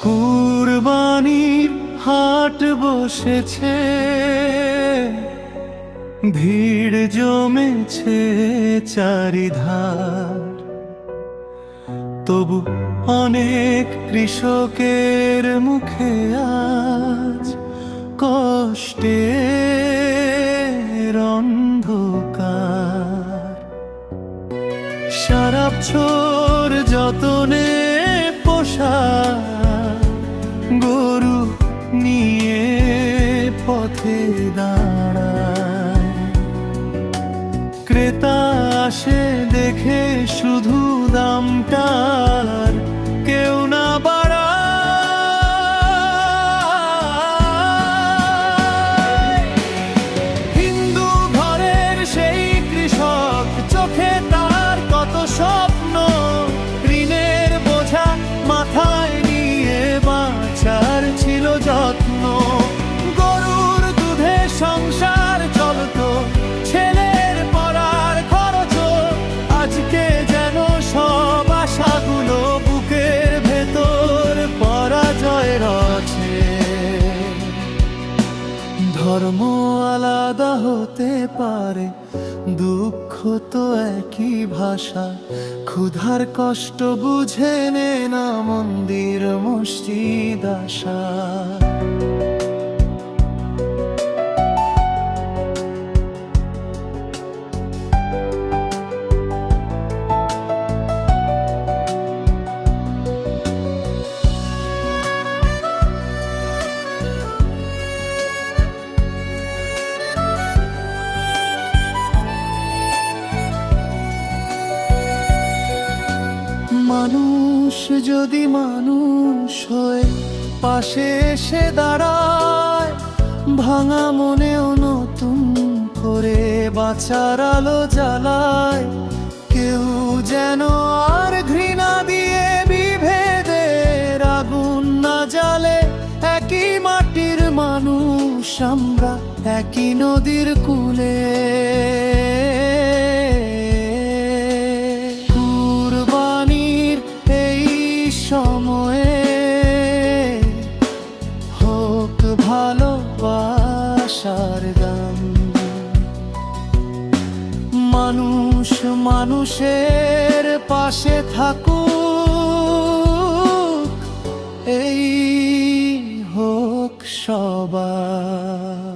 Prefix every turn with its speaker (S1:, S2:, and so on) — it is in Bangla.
S1: কুরবানির হাট বসেছে, ভিড় জমেছে চারিধার। তবু অনেক কৃষকের মুখে আজ কষ্টের অন্ধকার। সারা বছর যতনে পোষা গরু নিয়ে পথে দাঁড়ায়, ক্রেতা আসে দেখে শুধু দামটার কেউ না বাড়ায়। হিন্দু ঘরের সেই কৃষক, চোখে তার কত স্বপ্ন, ঋণের বোঝা মাথায় নিয়ে বাঁচার ছিল যত্ন। গরুর দুধে সংসার চলতো, ছেলের পড়ার খরচ, আজকে যেন সব আশাগুলো বুকের ভেতর পরাজয়ের আছে। ধর্ম আলাদা হতে পারে, দুঃখ তো একই ভাষা। ক্ষুধার কষ্ট বুঝে নে না মন্দির মসজিদ আশা। মানুষ যদি মানুষ হয়ে পাশে এসে দাঁড়ায়, ভাঙা মনেও নতুন করে বাঁচার আলো জ্বালায়। কেউ যেন আর ঘৃণা দিয়ে বিভেদের আগুন না জ্বালে। একই মাটির মানুষ আমরা, একই নদীর কূলে। সময়ে হোক ভালোবাসার গান, মানুষ মানুষের পাশে থাকুক, এই হোক সবার।